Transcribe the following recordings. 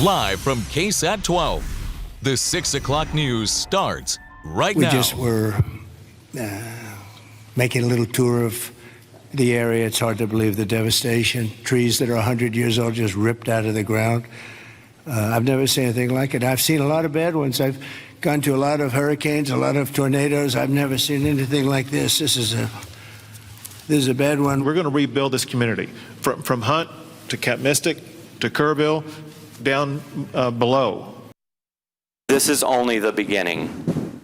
Live from KSAT 12, the 6 o'clock news starts right now. We just were making a little tour of the area. It's hard to believe the devastation. Trees that are 100 years old just ripped out of the ground. I've never seen anything like it. I've seen a lot of bad ones. I've gone to a lot of hurricanes, a lot of tornadoes. I've never seen anything like this. This is a bad one. We're going to rebuild this community from Hunt to Camp Mystic to Kerrville down below. This is only the beginning.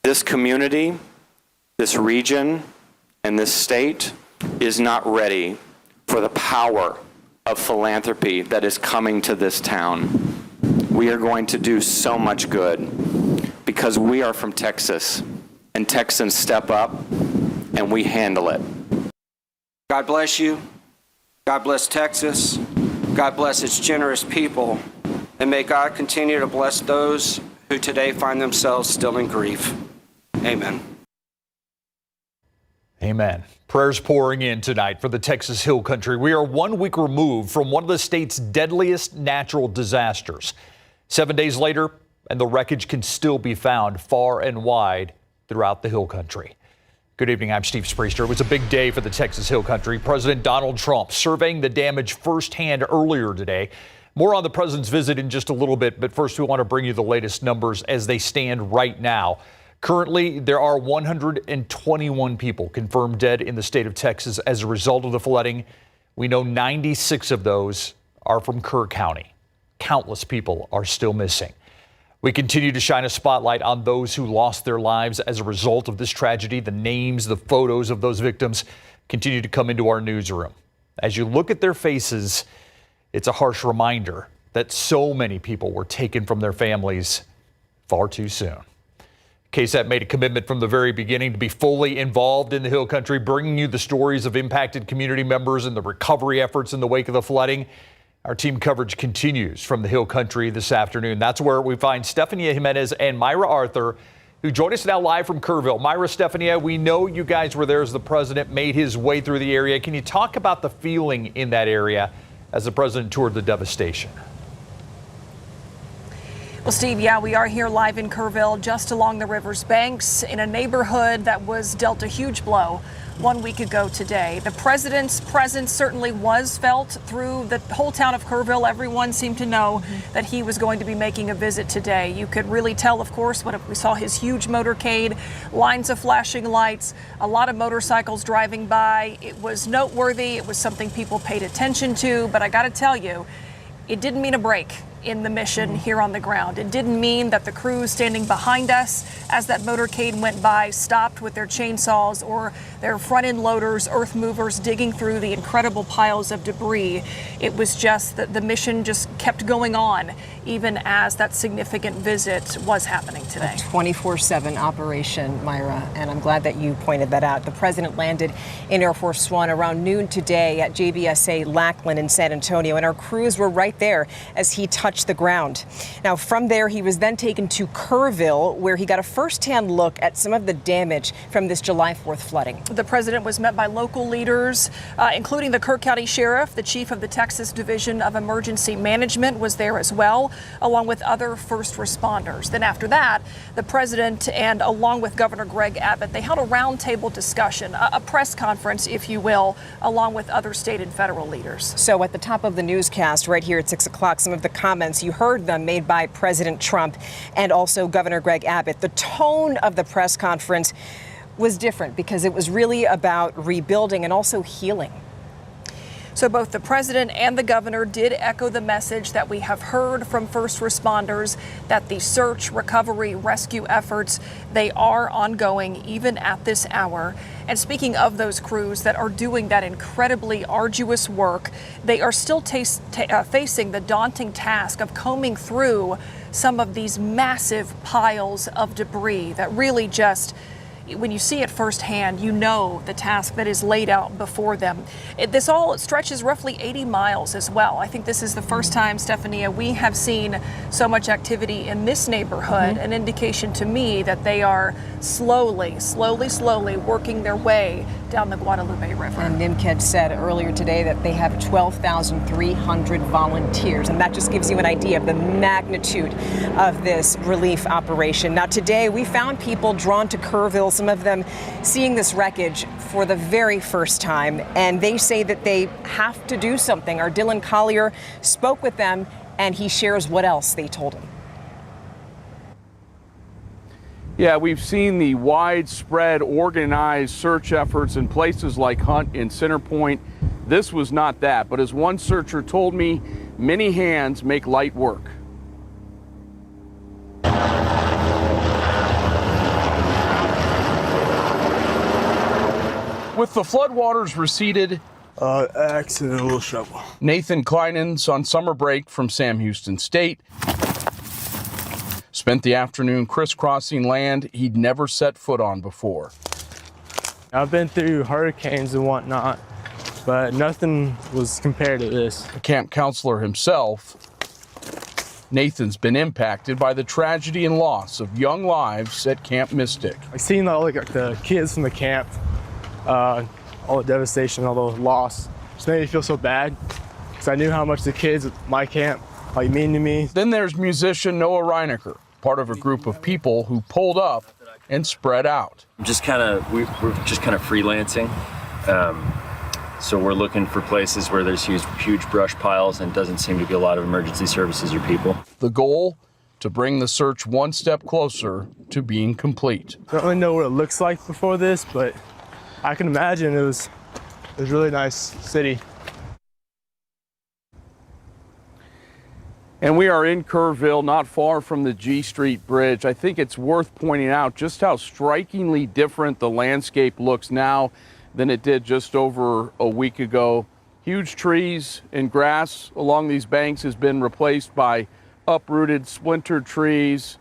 This community, this region, and this state is not ready for the power of philanthropy that is coming to this town. We are going to do so much good because we are from Texas, and Texans step up and we handle it. God bless you. God bless Texas. God bless its generous people. And may God continue to bless those who today find themselves still in grief. Amen. Amen. Prayers pouring in tonight for the Texas Hill Country. We are 1 week removed from one of the state's deadliest natural disasters. 7 days later, and the wreckage can still be found far and wide throughout the Hill Country. Good evening, I'm Steve Spriester. It was a big day for the Texas Hill Country. President Donald Trump surveying the damage firsthand earlier today. More on the president's visit in just a little bit, but first we want to bring you the latest numbers as they stand right now. Currently, there are 121 people confirmed dead in the state of Texas as a result of the flooding. We know 96 of those are from Kerr County. Countless people are still missing. We continue to shine a spotlight on those who lost their lives as a result of this tragedy. The names, the photos of those victims continue to come into our newsroom. As you look at their faces, it's a harsh reminder that so many people were taken from their families far too soon. KSAT made a commitment from the very beginning to be fully involved in the Hill Country, bringing you the stories of impacted community members and the recovery efforts in the wake of the flooding. Our team coverage continues from the Hill Country this afternoon. That's where we find Stephania Jimenez and Myra Arthur, who join us now live from Kerrville. Myra, Stephania, we know you guys were there as the president made his way through the area. Can you talk about the feeling in that area as the president toured the devastation? Well, Steve, yeah, we are here live in Kerrville, just along the river's banks, in a neighborhood that was dealt a huge blow 1 week ago today. The president's presence certainly was felt through the whole town of Kerrville. Everyone seemed to know that he was going to be making a visit today. You could really tell, of course, when we saw his huge motorcade, lines of flashing lights, a lot of motorcycles driving by. It was noteworthy. It was something people paid attention to. But I got to tell you, it didn't mean a break in the mission here on the ground. It didn't mean that the crews standing behind us as that motorcade went by stopped with their chainsaws or their front end loaders, earth movers digging through the incredible piles of debris. It was just that the mission just kept going on even as that significant visit was happening today. A 24/7 operation, Myra, and I'm glad that you pointed that out. The president landed in Air Force One around noon today at JBSA Lackland in San Antonio, and our crews were right there as he touched the ground. Now, from there, he was then taken to Kerrville, where he got a firsthand look at some of the damage from this July 4th flooding. The president was met by local leaders, including the Kerr County Sheriff. The chief of the Texas Division of Emergency Management was there as well, along with other first responders. Then after that, the president and along with Governor Greg Abbott, they held a roundtable discussion, a press conference, if you will, along with other state and federal leaders. So at the top of the newscast right here at 6 o'clock, some of the comments, you heard them made by President Trump and also Governor Greg Abbott. The tone of the press conference was different because it was really about rebuilding and also healing. So both the president and the governor did echo the message that we have heard from first responders, that the search, recovery, rescue efforts, they are ongoing even at this hour. And speaking of those crews that are doing that incredibly arduous work, they are still facing the daunting task of combing through some of these massive piles of debris that really just when you see it firsthand, you know the task that is laid out before them. This all stretches roughly 80 miles as well. I think this is the first time, Stephania, we have seen so much activity in this neighborhood, an indication to me that they are slowly working their way down the Guadalupe River. And NIMCED said earlier today that they have 12,300 volunteers, and that just gives you an idea of the magnitude of this relief operation. Now today we found people drawn to Kerrville, some of them seeing this wreckage for the very first time, and they say that they have to do something. Our Dylan Collier spoke with them, and he shares what else they told him. Yeah, we've seen the widespread organized search efforts in places like Hunt and Center Point. This was not that, but as one searcher told me, many hands make light work. With the floodwaters receded, accidental shovel. Nathan Kleinen's on summer break from Sam Houston State. Spent the afternoon crisscrossing land he'd never set foot on before. I've been through hurricanes and whatnot, but nothing was compared to this. A camp counselor himself, Nathan's been impacted by the tragedy and loss of young lives at Camp Mystic. I seen all the kids from the camp, all the devastation, all the loss. Just made me feel so bad because I knew how much the kids at my camp mean to me. Then there's musician Noah Reinecker, part of a group of people who pulled up and spread out. we're just kind of freelancing. So we're looking for places where there's huge brush piles and doesn't seem to be a lot of emergency services or people. The goal, to bring the search one step closer to being complete. I don't really know what it looks like before this, but I can imagine it was a really nice city. And we are in Kerrville, not far from the G Street Bridge. I think it's worth pointing out just how strikingly different the landscape looks now than it did just over a week ago. Huge trees and grass along these banks has been replaced by uprooted, splintered trees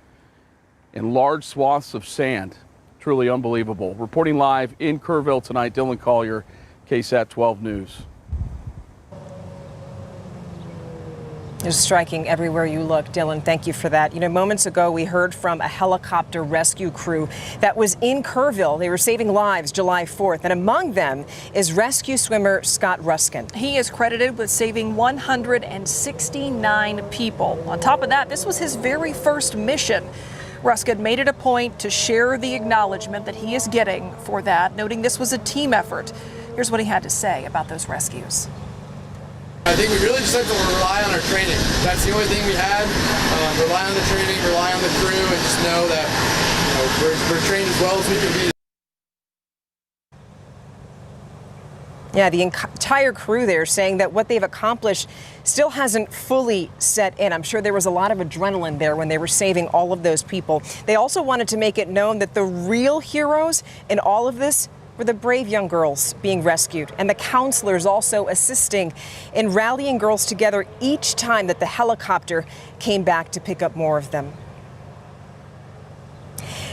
and large swaths of sand. Truly unbelievable. Reporting live in Kerrville tonight, Dylan Collier, KSAT 12 News. It's striking everywhere you look. Dylan, thank you for that. You know, moments ago, we heard from a helicopter rescue crew that was in Kerrville. They were saving lives July 4th, and among them is rescue swimmer Scott Ruskin. He is credited with saving 169 people. On top of that, this was his very first mission. Ruskin made it a point to share the acknowledgement that he is getting for that, noting this was a team effort. Here's what he had to say about those rescues. I think we really just have to rely on our training. That's the only thing we had. Rely on the training, rely on the crew, and just know that we're trained as well as we can be. Yeah, the entire crew there saying that what they've accomplished still hasn't fully set in. I'm sure there was a lot of adrenaline there when they were saving all of those people. They also wanted to make it known that the real heroes in all of this were the brave young girls being rescued, and the counselors also assisting in rallying girls together each time that the helicopter came back to pick up more of them.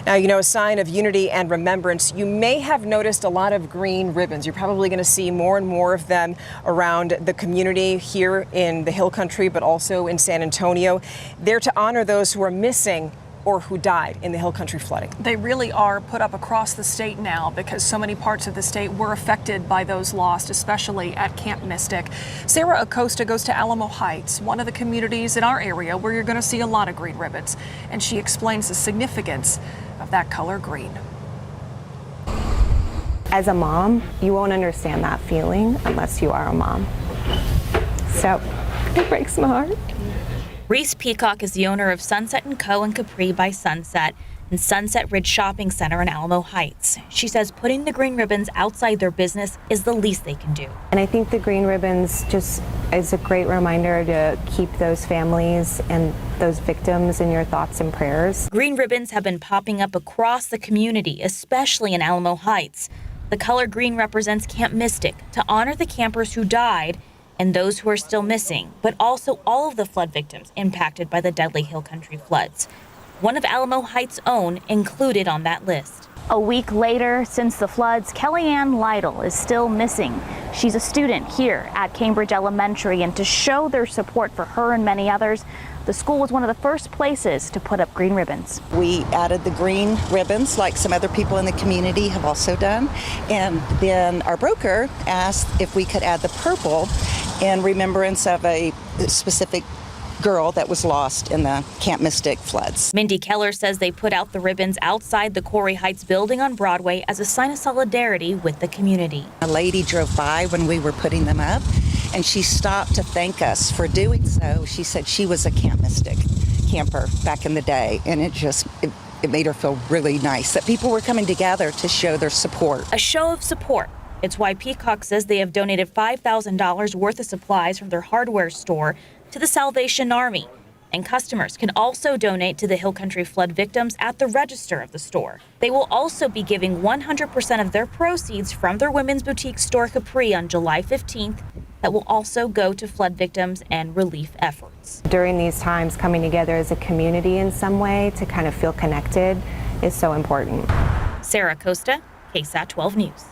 Now, you know, a sign of unity and remembrance, you may have noticed a lot of green ribbons. You're probably going to see more and more of them around the community here in the Hill Country, but also in San Antonio. They're to honor those who are missing or who died in the Hill Country flooding. They really are put up across the state now because so many parts of the state were affected by those lost, especially at Camp Mystic. Sarah Acosta goes to Alamo Heights, one of the communities in our area where you're going to see a lot of green ribbons, and she explains the significance of that color green. As a mom, you won't understand that feeling unless you are a mom. So it breaks my heart. Reese Peacock is the owner of Sunset & Co. and Capri by Sunset and Sunset Ridge Shopping Center in Alamo Heights. She says putting the green ribbons outside their business is the least they can do. And I think the green ribbons just is a great reminder to keep those families and those victims in your thoughts and prayers. Green ribbons have been popping up across the community, especially in Alamo Heights. The color green represents Camp Mystic to honor the campers who died and those who are still missing, but also all of the flood victims impacted by the deadly Hill Country floods. one of Alamo Heights' own, included on that list. A week later, since the floods, Kellyanne Lytle is still missing. She's a student here at Cambridge Elementary, and to show their support for her and many others, the school was one of the first places to put up green ribbons. We added the green ribbons like some other people in the community have also done. And then our broker asked if we could add the purple in remembrance of a specific girl that was lost in the Camp Mystic floods. Mindy Keller says they put out the ribbons outside the Corey Heights building on Broadway as a sign of solidarity with the community. A lady drove by when we were putting them up, and she stopped to thank us for doing so. She said she was a Camp Mystic camper back in the day, and it made her feel really nice that people were coming together to show their support. A show of support. It's why Peacock says they have donated $5,000 worth of supplies from their hardware store to the Salvation Army. And customers can also donate to the Hill Country flood victims at the register of the store. They will also be giving 100% of their proceeds from their women's boutique store Capri on July 15th. That will also go to flood victims and relief efforts. During these times, coming together as a community in some way to kind of feel connected is so important. Sarah Costa, KSAT 12 News.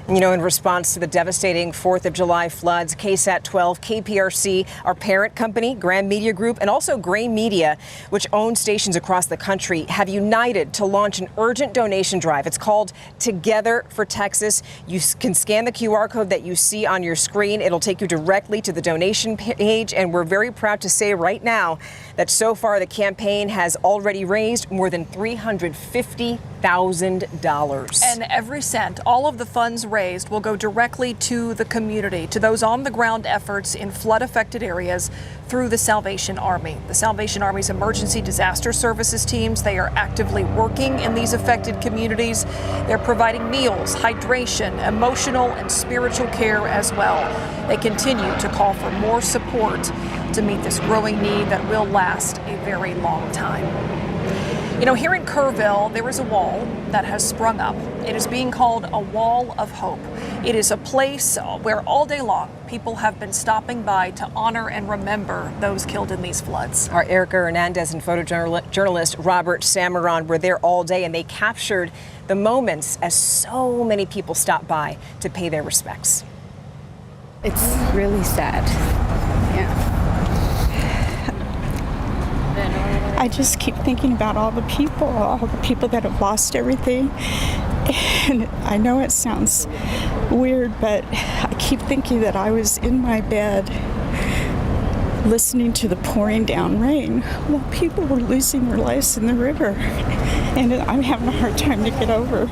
You know, in response to the devastating 4th of July floods, KSAT 12, KPRC, our parent company, Graham Media Group, and also Gray Media, which owns stations across the country, have united to launch an urgent donation drive. It's called Together for Texas. You can scan the QR code that you see on your screen. It'll take you directly to the donation page, and we're very proud to say right now that so far the campaign has already raised more than $350,000. And every cent, all of the funds raised will go directly to the community, to those on-the-ground efforts in flood-affected areas through the Salvation Army. The Salvation Army's emergency disaster services teams, they are actively working in these affected communities. They're providing meals, hydration, emotional and spiritual care as well. They continue to call for more support to meet this growing need that will last a very long time. You know, here in Kerrville, there is a wall that has sprung up. It is being called a wall of hope. It is a place where all day long people have been stopping by to honor and remember those killed in these floods. Our Erica Hernandez and photojournalist Robert Samaron were there all day, and they captured the moments as so many people stopped by to pay their respects. It's really sad. Yeah. I just keep thinking about all the people that have lost everything. And I know it sounds weird, but I keep thinking that I was in my bed listening to the pouring down rain while people were losing their lives in the river. And I'm having a hard time to get over.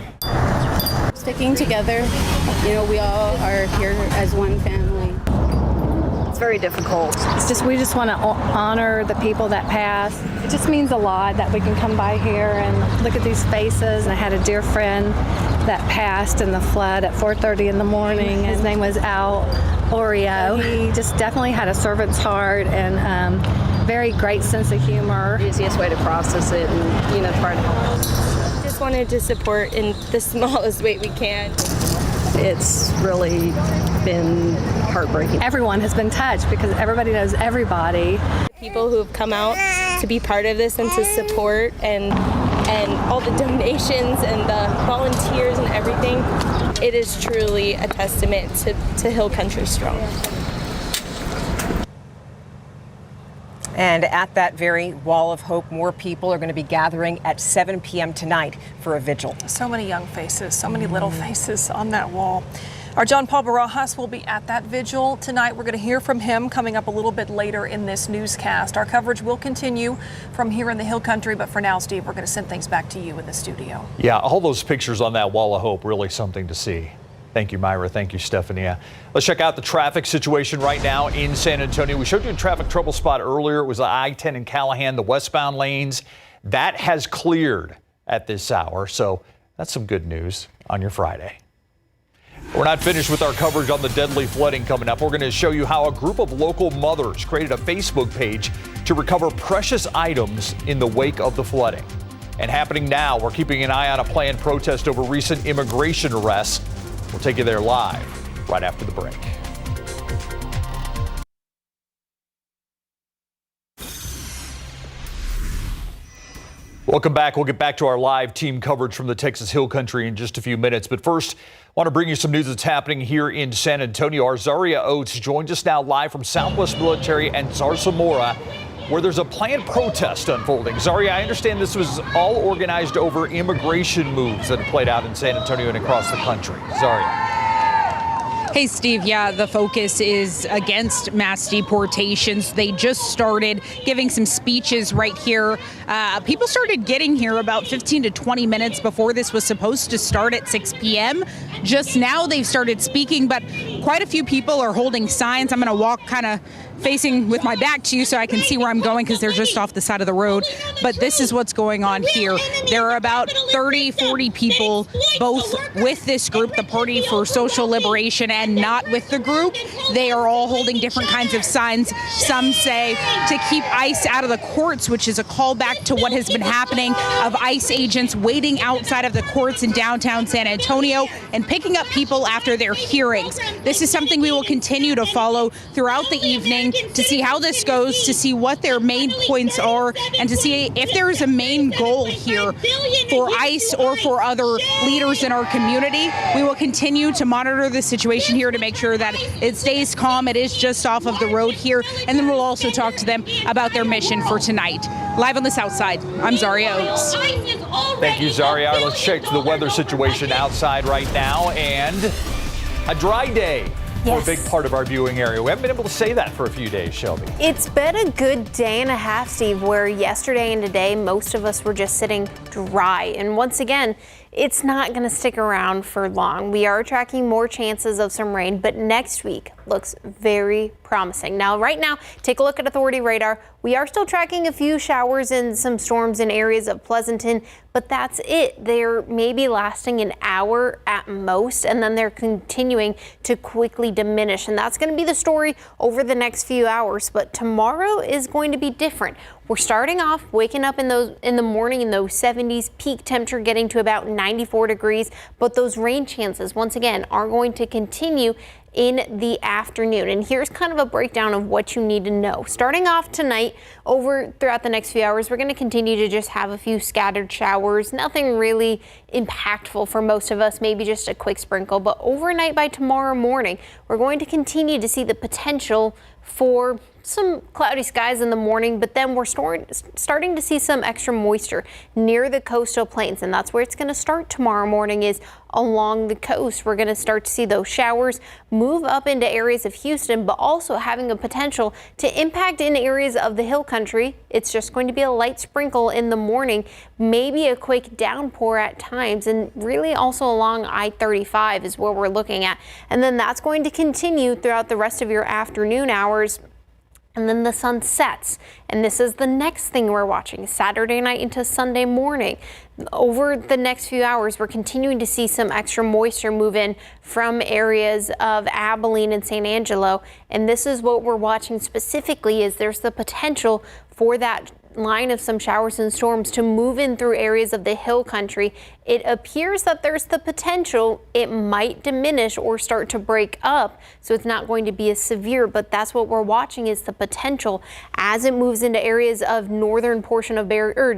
Sticking together, you know, we all are here as one family. It's very difficult. It's just, we just want to honor the people that passed. It just means a lot that we can come by here and look at these faces. I had a dear friend that passed in the flood at 4:30 in the morning. His name was Al Oreo. He just definitely had a servant's heart and very great sense of humor. The easiest way to process it and, you know, try to help. Just wanted to support in the smallest way we can. It's really been heartbreaking. Everyone has been touched because everybody knows everybody. People who have come out to be part of this and to support and all the donations and the volunteers and everything, it is truly a testament to Hill Country Strong. And at that very wall of hope, more people are going to be gathering at 7 p.m. tonight for a vigil. So many young faces, so many little faces on that wall. Our John Paul Barajas will be at that vigil tonight. We're going to hear from him coming up a little bit later in this newscast. Our coverage will continue from here in the Hill Country, but for now, Steve, we're going to send things back to you in the studio. Yeah, all those pictures on that wall of hope, really something to see. Thank you, Myra. Thank you, Stephanie. Let's check out the traffic situation right now in San Antonio. We showed you a traffic trouble spot earlier. It was the I-10 in Callahan, the westbound lanes. That has cleared at this hour, so that's some good news on your Friday. We're not finished with our coverage on the deadly flooding coming up. We're going to show you how a group of local mothers created a Facebook page to recover precious items in the wake of the flooding. And happening now, we're keeping an eye on a planned protest over recent immigration arrests. We'll take you there live right after the break. Welcome back. We'll get back to our live team coverage from the Texas Hill Country in just a few minutes. But first, I want to bring you some news that's happening here in San Antonio. Our Zaria Oates joins us now live from Southwest Military and Zarzamora, where there's a planned protest unfolding. Zaria, I understand this was all organized over immigration moves that have played out in San Antonio and across the country. Zaria. Hey, Steve. Yeah, the focus is against mass deportations. They just started giving some speeches right here. People started getting here about 15 to 20 minutes before this was supposed to start at 6 p.m. Just now they've started speaking, but quite a few people are holding signs. I'm going to walk kind of facing with my back to you so I can see where I'm going because they're just off the side of the road. But this is what's going on here. There are about 30, 40 people, both with this group, the Party for Social Liberation, and not with the group. They are all holding different kinds of signs. Some say to keep ICE out of the courts, which is a callback to what has been happening of ICE agents waiting outside of the courts in downtown San Antonio and picking up people after their hearings. This is something we will continue to follow throughout the evening to see how this goes, to see what their main points are, and to see if there is a main goal here for ICE or for other leaders in our community. We will continue to monitor the situation here to make sure that it stays calm. It is just off of the road here, and then we'll also talk to them about their mission for tonight. Live on the south side, I'm Zaria Oates. Thank you, Zaria. Let's check the weather situation outside right now, and a dry day. For a big part of our viewing area. We haven't been able to say that for a few days, Shelby. It's been a good day and a half, Steve, where yesterday and today most of us were just sitting dry. And once again, it's not going to stick around for long. We are tracking more chances of some rain, but next week looks very promising. Now, right now, take a look at Authority radar. We are still tracking a few showers and some storms in areas of Pleasanton, but that's it. They're maybe lasting an hour at most, and then they're continuing to quickly diminish. And that's going to be the story over the next few hours. But tomorrow is going to be different. We're starting off waking up in the morning in those 70s, peak temperature getting to about 94 degrees. But those rain chances, once again, are going to continue in the afternoon. And here's kind of a breakdown of what you need to know. Starting off tonight, over throughout the next few hours, we're going to continue to just have a few scattered showers. Nothing really impactful for most of us, maybe just a quick sprinkle. But overnight by tomorrow morning, we're going to continue to see the potential for some cloudy skies in the morning, but then we're starting to see some extra moisture near the coastal plains, and that's where it's going to start tomorrow morning, is along the coast. We're going to start to see those showers move up into areas of Houston, but also having a potential to impact in areas of the hill country. It's just going to be a light sprinkle in the morning, maybe a quick downpour at times, and really also along I-35 is where we're looking at. And then that's going to continue throughout the rest of your afternoon hours. And then the sun sets, and this is the next thing we're watching, Saturday night into Sunday morning. Over the next few hours, we're continuing to see some extra moisture move in from areas of Abilene and San Angelo, and this is what we're watching specifically, is there's the potential for that line of some showers and storms to move in through areas of the hill country. It appears that there's the potential it might diminish or start to break up, so it's not going to be as severe, but that's what we're watching, is the potential as it moves into areas of northern portion of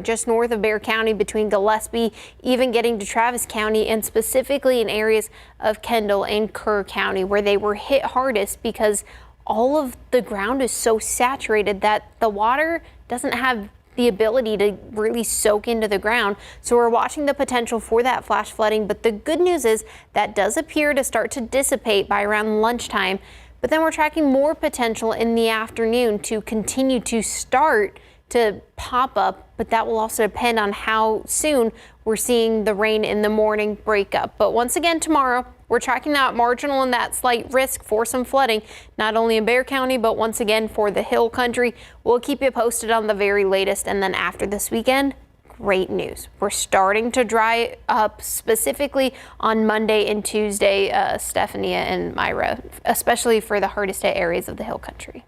just north of Bexar County, between Gillespie, even getting to Travis County, and specifically in areas of Kendall and Kerr County, where they were hit hardest because all of the ground is so saturated that the water doesn't have the ability to really soak into the ground. So we're watching the potential for that flash flooding. But the good news is that does appear to start to dissipate by around lunchtime. But then we're tracking more potential in the afternoon to continue to start to pop up. But that will also depend on how soon we're seeing the rain in the morning break up. But once again, tomorrow, we're tracking that marginal and that slight risk for some flooding, not only in Bexar County, but once again for the hill country. We'll keep you posted on the very latest. And then after this weekend, great news. We're starting to dry up, specifically on Monday and Tuesday, Stephanie and Myra, especially for the hardest hit areas of the hill country.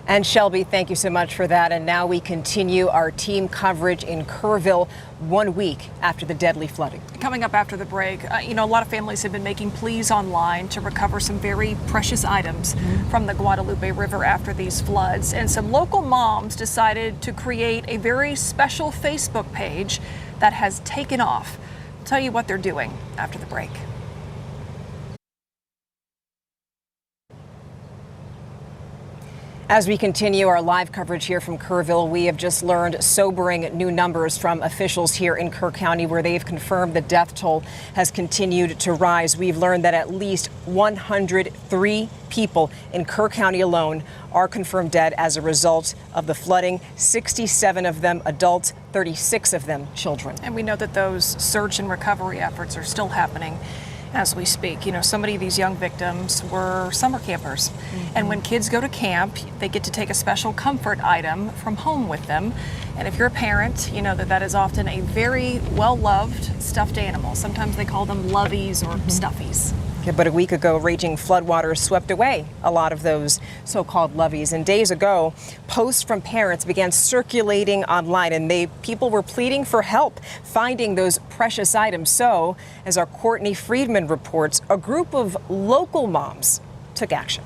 And Shelby, thank you so much for that. And now we continue our team coverage in Kerrville 1 week after the deadly flooding. Coming up after the break, a lot of families have been making pleas online to recover some very precious items from the Guadalupe River after these floods. And some local moms decided to create a very special Facebook page that has taken off. I'll tell you what they're doing after the break. As we continue our live coverage here from Kerrville, we have just learned sobering new numbers from officials here in Kerr County, where they've confirmed the death toll has continued to rise. We've learned that at least 103 people in Kerr County alone are confirmed dead as a result of the flooding, 67 of them adults, 36 of them children. And we know that those search and recovery efforts are still happening as we speak. So many of these young victims were summer campers. And when kids go to camp, they get to take a special comfort item from home with them. And if you're a parent, you know that is often a very well-loved stuffed animal. Sometimes they call them loveys or stuffies. But a week ago, raging floodwaters swept away a lot of those so-called loveys. And days ago, posts from parents began circulating online, and people were pleading for help finding those precious items. So, as our Courtney Friedman reports, a group of local moms took action.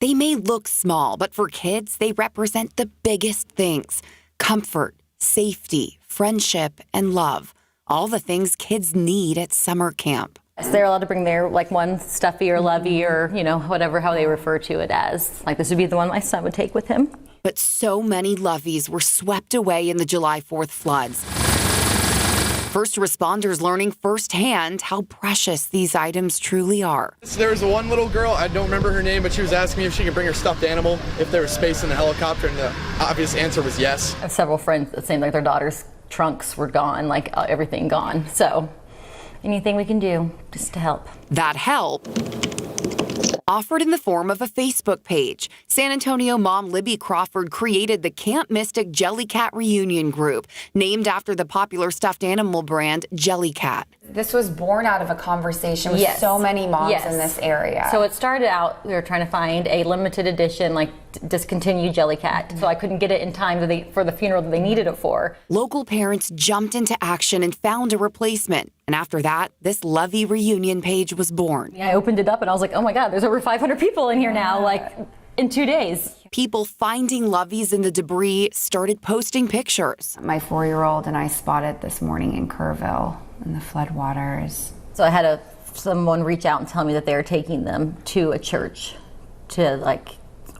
They may look small, but for kids, they represent the biggest things: comfort, safety, friendship, and love. All the things kids need at summer camp. So they're allowed to bring their one stuffy or lovey or, whatever, how they refer to it as. This would be the one my son would take with him. But so many loveys were swept away in the July 4th floods. First responders learning firsthand how precious these items truly are. There was one little girl, I don't remember her name, but she was asking me if she could bring her stuffed animal, if there was space in the helicopter, and the obvious answer was yes. I have several friends that seemed like their daughter's trunks were gone, everything gone. So anything we can do just to help. That help offered in the form of a Facebook page. San Antonio mom Libby Crawford created the Camp Mystic Jellycat Reunion group, named after the popular stuffed animal brand Jellycat. This was born out of a conversation with so many moms in this area. So it started out, we were trying to find a limited edition, discontinued Jellycat. So I couldn't get it in time for the funeral that they needed it for. Local parents jumped into action and found a replacement. And after that, this Lovey reunion page was born. I opened it up and I was like, oh my God, there's over 500 people in here now, in 2 days. People finding loveys in the debris started posting pictures. My 4-year-old and I spotted this morning in Kerrville in the floodwaters. So I had someone reach out and tell me that they were taking them to a church to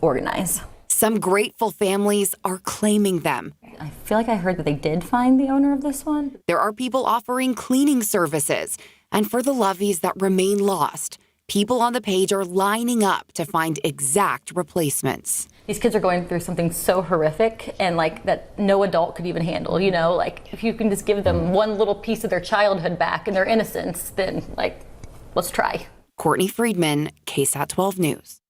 organize. Some grateful families are claiming them. I feel like I heard that they did find the owner of this one. There are people offering cleaning services. And for the loveys that remain lost, people on the page are lining up to find exact replacements. These kids are going through something so horrific and that no adult could even handle, if you can just give them one little piece of their childhood back and their innocence, then let's try. Courtney Friedman, KSAT 12 News.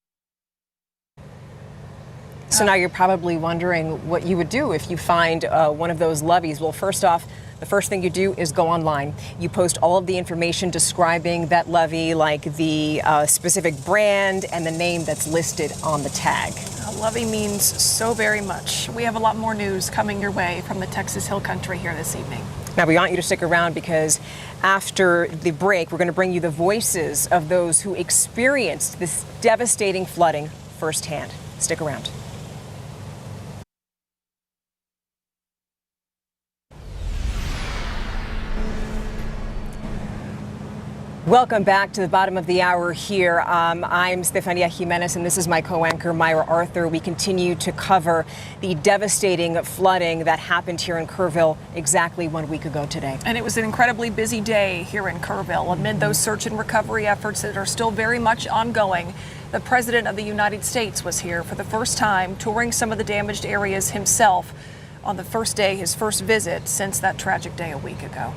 So now you're probably wondering what you would do if you find one of those loveys. Well, first off, the first thing you do is go online. You post all of the information describing that lovey, like the specific brand and the name that's listed on the tag. Lovey means so very much. We have a lot more news coming your way from the Texas Hill Country here this evening. Now, we want you to stick around because after the break, we're going to bring you the voices of those who experienced this devastating flooding firsthand. Stick around. Welcome back to the bottom of the hour here. I'm Stefania Jimenez, and this is my co-anchor, Myra Arthur. We continue to cover the devastating flooding that happened here in Kerrville exactly 1 week ago today. And it was an incredibly busy day here in Kerrville. Amid those search and recovery efforts that are still very much ongoing, the President of the United States was here for the first time, touring some of the damaged areas himself on the first day, his first visit since that tragic day a week ago.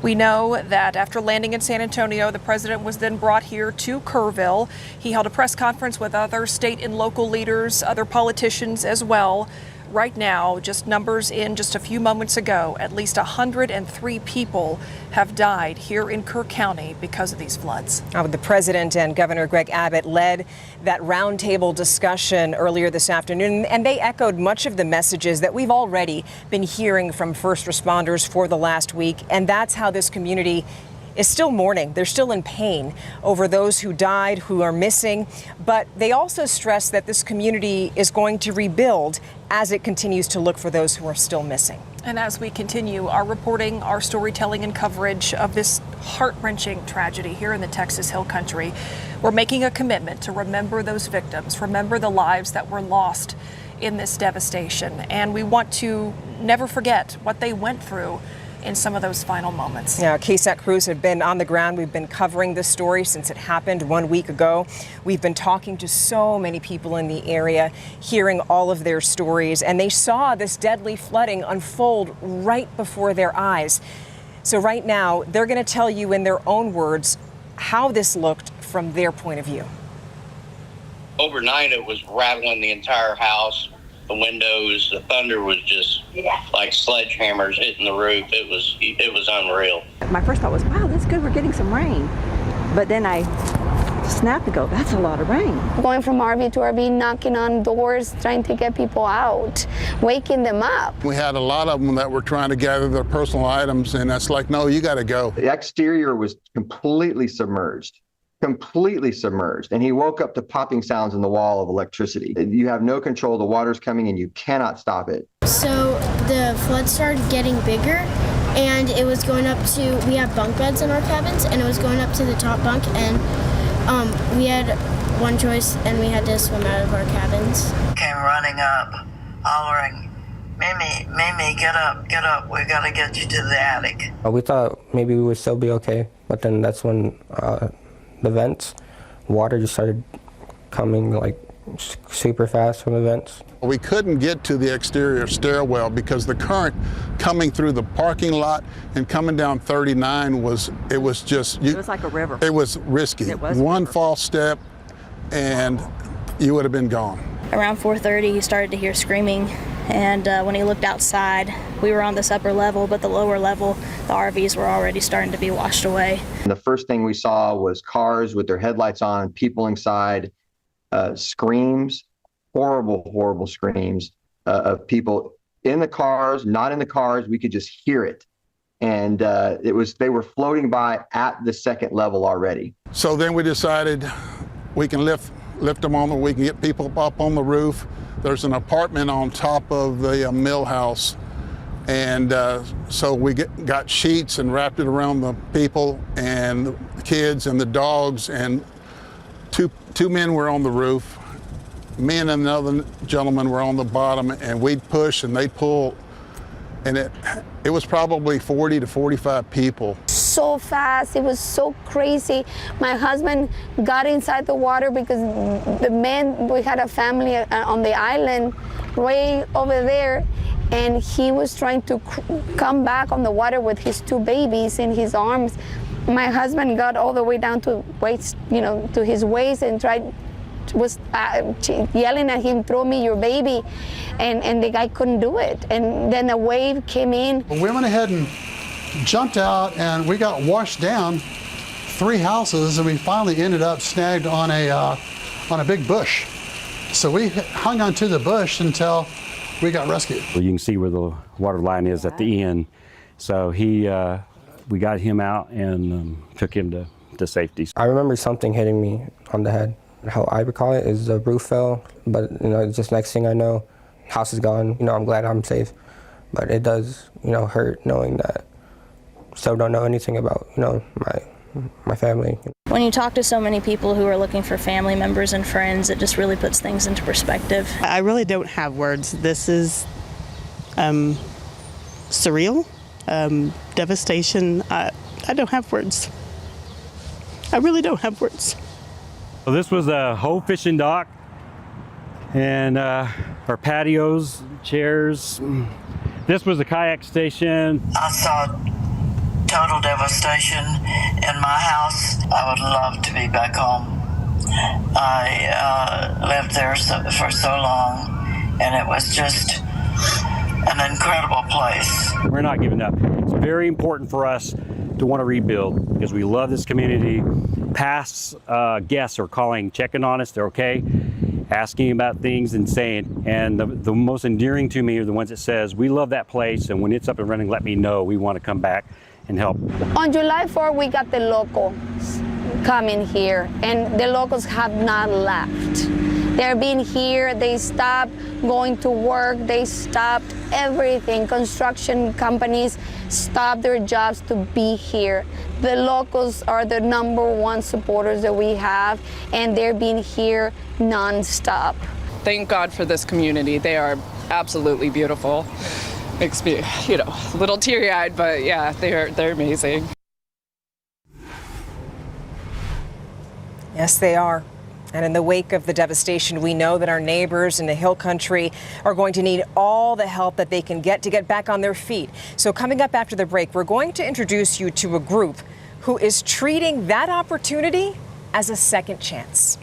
We know that after landing in San Antonio, the president was then brought here to Kerrville. He held a press conference with other state and local leaders, other politicians as well. right now, just numbers in just a few moments ago, at least 103 people have died here in Kerr County because of these floods. The president and Governor Greg Abbott led that roundtable discussion earlier this afternoon, and they echoed much of the messages that we've already been hearing from first responders for the last week, and that's how this community is still mourning. They're still in pain over those who died, who are missing, but they also stress that this community is going to rebuild as it continues to look for those who are still missing. And as we continue our reporting, our storytelling and coverage of this heart-wrenching tragedy here in the Texas Hill Country, we're making a commitment to remember those victims, remember the lives that were lost in this devastation. And we want to never forget what they went through in some of those final moments. Yeah, KSAT crews have been on the ground. We've been covering this story since it happened 1 week ago. We've been talking to so many people in the area, hearing all of their stories, and they saw this deadly flooding unfold right before their eyes. So right now, they're going to tell you in their own words how this looked from their point of view. Overnight, it was rattling the entire house. The windows, the thunder was just like sledgehammers hitting the roof. It was unreal. My first thought was, wow, that's good, we're getting some rain. But then I snapped and go, that's a lot of rain. Going from RV to RV, knocking on doors, trying to get people out, waking them up. We had a lot of them that were trying to gather their personal items, and it's like, no, you got to go. The exterior was completely submerged. And he woke up to popping sounds in the wall of electricity. You have no control. The water's coming and you cannot stop it. So the flood started getting bigger, and it was going up to, we have bunk beds in our cabins, and it was going up to the top bunk, and we had one choice, and we had to swim out of our cabins. Came running up, hollering, Mimi, get up, we gotta get you to the attic. We thought maybe we would still be okay, but then that's when the vents, water just started coming like super fast from the vents. We couldn't get to the exterior stairwell because the current coming through the parking lot and coming down 39 it was like a river. It was risky. It was one false step and you would have been gone. Around 4:30, he started to hear screaming, and when he looked outside, we were on this upper level, but the lower level, the RVs were already starting to be washed away. And the first thing we saw was cars with their headlights on, people inside, screams, horrible screams of people in the cars, not in the cars. We could just hear it. And they were floating by at the second level already. So then we decided we can lift them on, we can get people up on the roof. There's an apartment on top of the mill house. And so we got sheets and wrapped it around the people and the kids and the dogs, and two men were on the roof. Me and another gentleman were on the bottom, and we'd push and they'd pull, and it was probably 40 to 45 people. So fast, it was so crazy. My husband got inside the water because we had a family on the island way over there, and he was trying to come back on the water with his two babies in his arms. My husband got all the way down to to his waist and was yelling at him, "Throw me your baby," and the guy couldn't do it. And then a wave came in. We went ahead and jumped out, and we got washed down 3 houses, and we finally ended up snagged on a big bush. So we hung onto the bush until we got rescued. Well, you can see where the water line is at the end. So we got him out and took him to safety. I remember something hitting me on the head. How I recall it is the roof fell, but just next thing I know, house is gone. I'm glad I'm safe, but it does, hurt knowing that still don't know anything about, my family. When you talk to so many people who are looking for family members and friends, it just really puts things into perspective. I really don't have words. This is surreal, devastation. I don't have words. I really don't have words. Well, this was a whole fishing dock, and our patios, chairs. This was a kayak station. I saw total devastation in my house. I would love to be back home. I lived there for so long, and it was just an incredible place. We're not giving up. It's very important for us to want to rebuild because we love this community. Past guests are calling, checking on us. They're okay, asking about things and saying. And the most endearing to me are the ones that says, we love that place, and when it's up and running, let me know. We want to come back and help. On July 4th, we got the locals coming here, and the locals have not left. They're being here, they stopped going to work, they stopped everything. Construction companies stopped their jobs to be here. The locals are the #1 supporters that we have, and they're being here nonstop. Thank God for this community. They are absolutely beautiful. Makes me, a little teary-eyed, but yeah, they're amazing. Yes, they are. And in the wake of the devastation, we know that our neighbors in the Hill Country are going to need all the help that they can get to get back on their feet. So coming up after the break, we're going to introduce you to a group who is treating that opportunity as a second chance.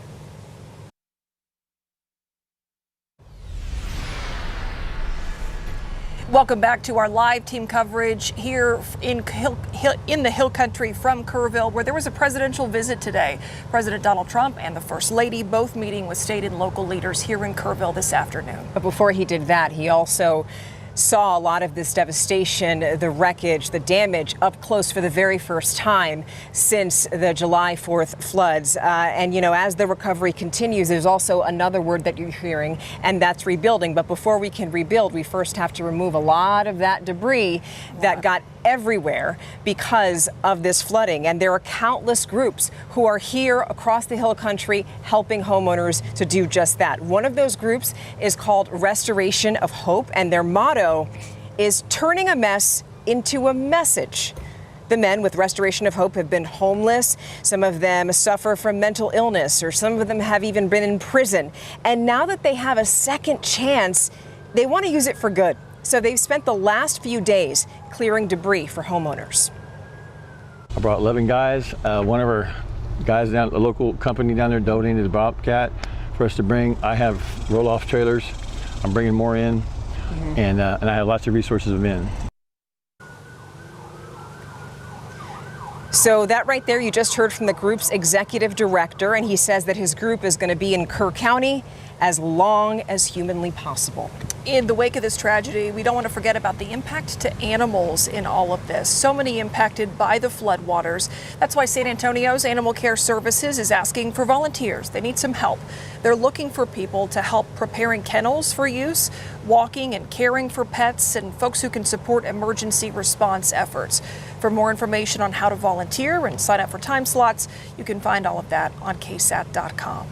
Welcome back to our live team coverage here in the Hill Country from Kerrville, where there was a presidential visit today. President Donald Trump and the First Lady both meeting with state and local leaders here in Kerrville this afternoon. But before he did that, he also saw a lot of this devastation, the wreckage, the damage up close for the very first time since the July 4th floods. And as the recovery continues, there's also another word that you're hearing, and that's rebuilding. But before we can rebuild, we first have to remove a lot of that debris that got everywhere because of this flooding. And there are countless groups who are here across the Hill Country helping homeowners to do just that. One of those groups is called Restoration of Hope, and their motto is turning a mess into a message. The men with Restoration of Hope have been homeless. Some of them suffer from mental illness, or some of them have even been in prison. And now that they have a second chance, they want to use it for good. So they've spent the last few days clearing debris for homeowners. I brought 11 guys. One of our guys down at the local company down there donated a Bobcat for us to bring. I have roll-off trailers. I'm bringing more in, and I have lots of resources of men. So that right there, you just heard from the group's executive director, and he says that his group is going to be in Kerr County as long as humanly possible. In the wake of this tragedy, we don't want to forget about the impact to animals in all of this. So many impacted by the floodwaters. That's why San Antonio's Animal Care Services is asking for volunteers. They need some help. They're looking for people to help preparing kennels for use, walking and caring for pets, and folks who can support emergency response efforts. For more information on how to volunteer and sign up for time slots, you can find all of that on KSAT.com.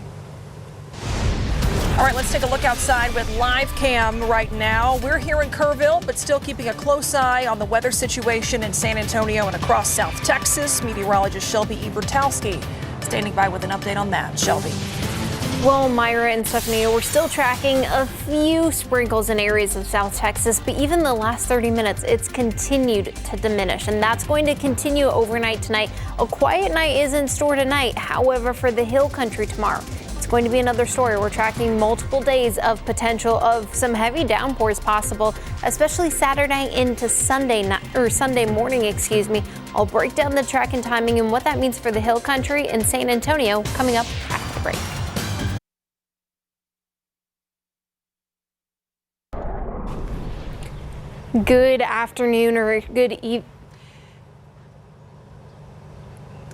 All right, let's take a look outside with live cam right now. We're here in Kerrville, but still keeping a close eye on the weather situation in San Antonio and across South Texas. Meteorologist Shelby Ebertowski standing by with an update on that. Shelby. Well, Myra and Stephanie, we're still tracking a few sprinkles in areas of South Texas, but even the last 30 minutes, it's continued to diminish, and that's going to continue overnight tonight. A quiet night is in store tonight. However, for the Hill Country tomorrow, it's going to be another story. We're tracking multiple days of potential of some heavy downpours possible, especially Saturday into Sunday morning, I'll break down the track and timing and what that means for the Hill Country and San Antonio coming up after the break. Good afternoon or good evening.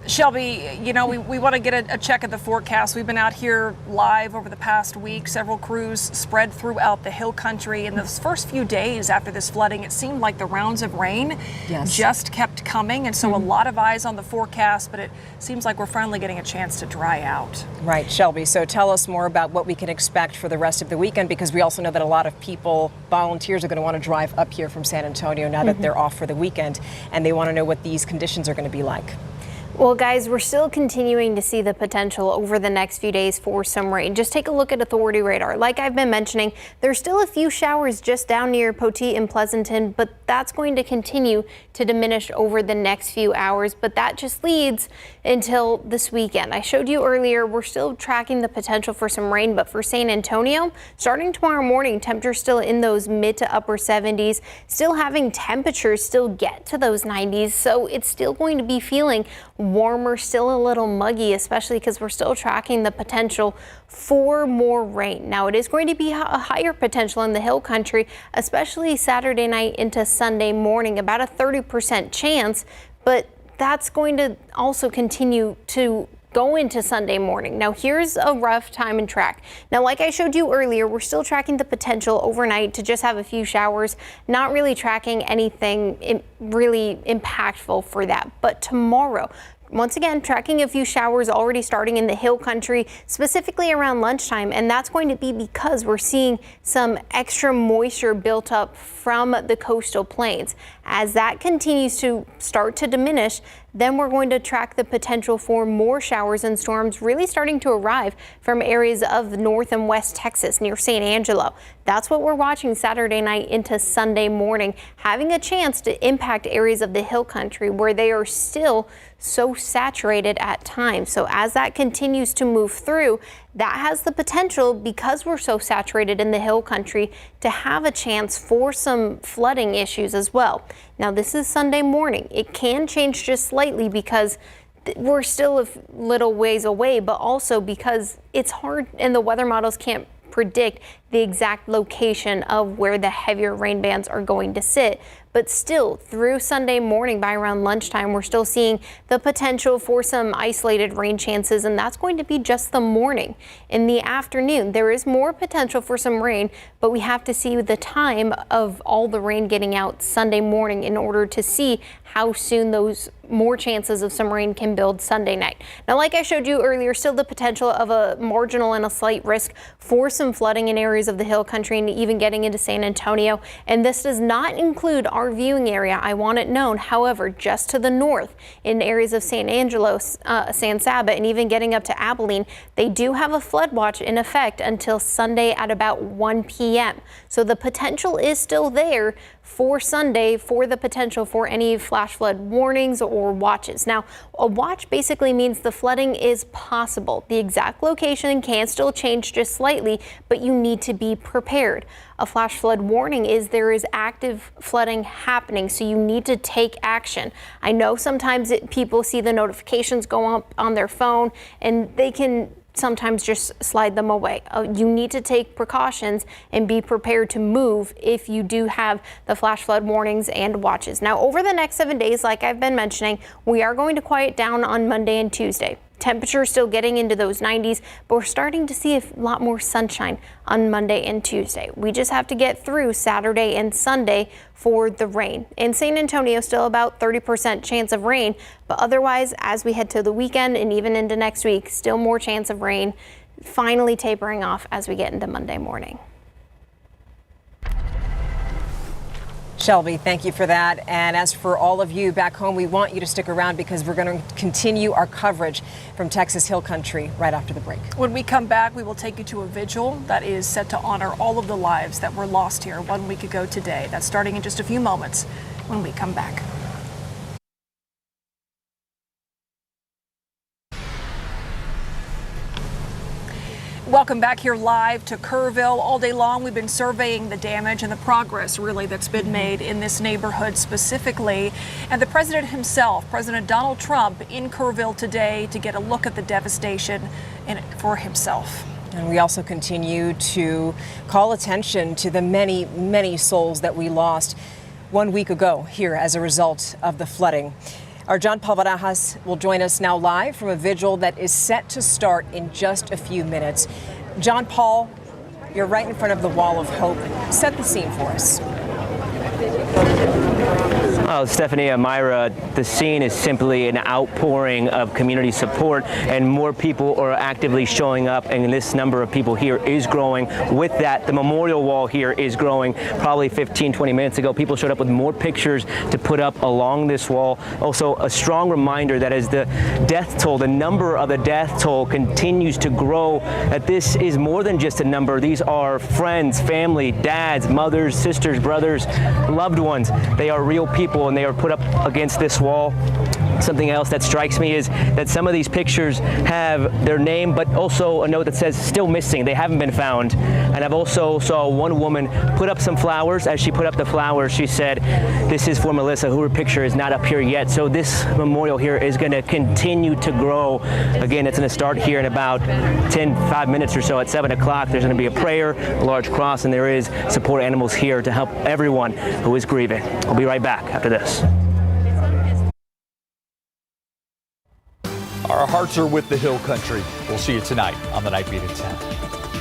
Shelby, we want to get a check of the forecast. We've been out here live over the past week. Several crews spread throughout the Hill Country. In those first few days after this flooding, it seemed like the rounds of rain just kept coming. And so a lot of eyes on the forecast, but it seems like we're finally getting a chance to dry out. Right, Shelby. So tell us more about what we can expect for the rest of the weekend, because we also know that a lot of people, volunteers, are going to want to drive up here from San Antonio now that they're off for the weekend, and they want to know what these conditions are going to be like. Well, guys, we're still continuing to see the potential over the next few days for some rain. Just take a look at authority radar. Like I've been mentioning, there's still a few showers just down near Poteet and Pleasanton, but that's going to continue to diminish over the next few hours. But that just leads until this weekend. I showed you earlier, we're still tracking the potential for some rain, but for San Antonio, starting tomorrow morning, temperatures still in those mid to upper 70s, still having temperatures still get to those 90s. So it's still going to be feeling warmer, still a little muggy, especially because we're still tracking the potential for more rain. Now, it is going to be a higher potential in the hill country, especially Saturday night into Sunday morning, about a 30% chance, but that's going to also continue to go into Sunday morning. Now, here's a rough time and track. Now, like I showed you earlier, we're still tracking the potential overnight to just have a few showers, not really tracking anything really impactful for that. But tomorrow, once again, tracking a few showers already starting in the hill country, specifically around lunchtime. And that's going to be because we're seeing some extra moisture built up from the coastal plains. As that continues to start to diminish, then we're going to track the potential for more showers and storms really starting to arrive from areas of North and West Texas near San Angelo. That's what we're watching Saturday night into Sunday morning, having a chance to impact areas of the hill country where they are still so saturated at times. So as that continues to move through, that has the potential, because we're so saturated in the hill country, to have a chance for some flooding issues as well. Now, this is Sunday morning. It can change just slightly because we're still a little ways away, but also because it's hard and the weather models can't predict the exact location of where the heavier rain bands are going to sit. But still, through Sunday morning by around lunchtime, we're still seeing the potential for some isolated rain chances, and that's going to be just the morning. In the afternoon, there is more potential for some rain, but we have to see the time of all the rain getting out Sunday morning in order to see how soon those more chances of some rain can build Sunday night. Now, like I showed you earlier, still the potential of a marginal and a slight risk for some flooding in areas of the hill country and even getting into San Antonio. And this does not include our viewing area. I want it known. However, just to the north in areas of San Angelo, San Saba, and even getting up to Abilene, they do have a flood watch in effect until Sunday at about 1 p.m. So the potential is still there for Sunday for the potential for any flash flood warnings or watches. Now, a watch basically means the flooding is possible. The exact location can still change just slightly, but you need to be prepared. A flash flood warning is there is active flooding happening, so you need to take action. I know sometimes people see the notifications go up on their phone and they can sometimes just slide them away. You need to take precautions and be prepared to move if you do have the flash flood warnings and watches. Now, over the next 7 days, like I've been mentioning, we are going to quiet down on Monday and Tuesday. Temperatures still getting into those 90s, but we're starting to see a lot more sunshine on Monday and Tuesday. We just have to get through Saturday and Sunday for the rain. In San Antonio, still about 30% chance of rain, but otherwise, as we head to the weekend and even into next week, still more chance of rain, finally tapering off as we get into Monday morning. Shelby, thank you for that. And as for all of you back home, we want you to stick around because we're going to continue our coverage from Texas Hill Country right after the break. When we come back, we will take you to a vigil that is set to honor all of the lives that were lost here 1 week ago today. That's starting in just a few moments when we come back. Welcome back here live to Kerrville. All day long, we've been surveying the damage and the progress, really, that's been made in this neighborhood specifically. And the president himself, President Donald Trump, in Kerrville today to get a look at the devastation for himself. And we also continue to call attention to the many, many souls that we lost 1 week ago here as a result of the flooding. Our John Paul Barajas will join us now live from a vigil that is set to start in just a few minutes. John Paul, you're right in front of the Wall of Hope. Set the scene for us. Well, Stephanie and Myra, the scene is simply an outpouring of community support, and more people are actively showing up, and this number of people here is growing. With that, the memorial wall here is growing. Probably 15-20 minutes ago, people showed up with more pictures to put up along this wall. Also, a strong reminder that as the death toll, the number of the death toll continues to grow, that this is more than just a number. These are friends, family, dads, mothers, sisters, brothers, loved ones. They are real people, and they are put up against this wall. Something else that strikes me is that some of these pictures have their name, but also a note that says still missing. They haven't been found. And I've also saw one woman put up some flowers. As she put up the flowers, she said, "This is for Melissa, who her picture is not up here yet." So this memorial here is going to continue to grow. Again, it's going to start here in about 5 minutes or so. At 7 o'clock, there's going to be a prayer, a large cross, and there is support animals here to help everyone who is grieving. I'll be right back after this. Our hearts are with the Hill Country. We'll see you tonight on the Night Beat at 10.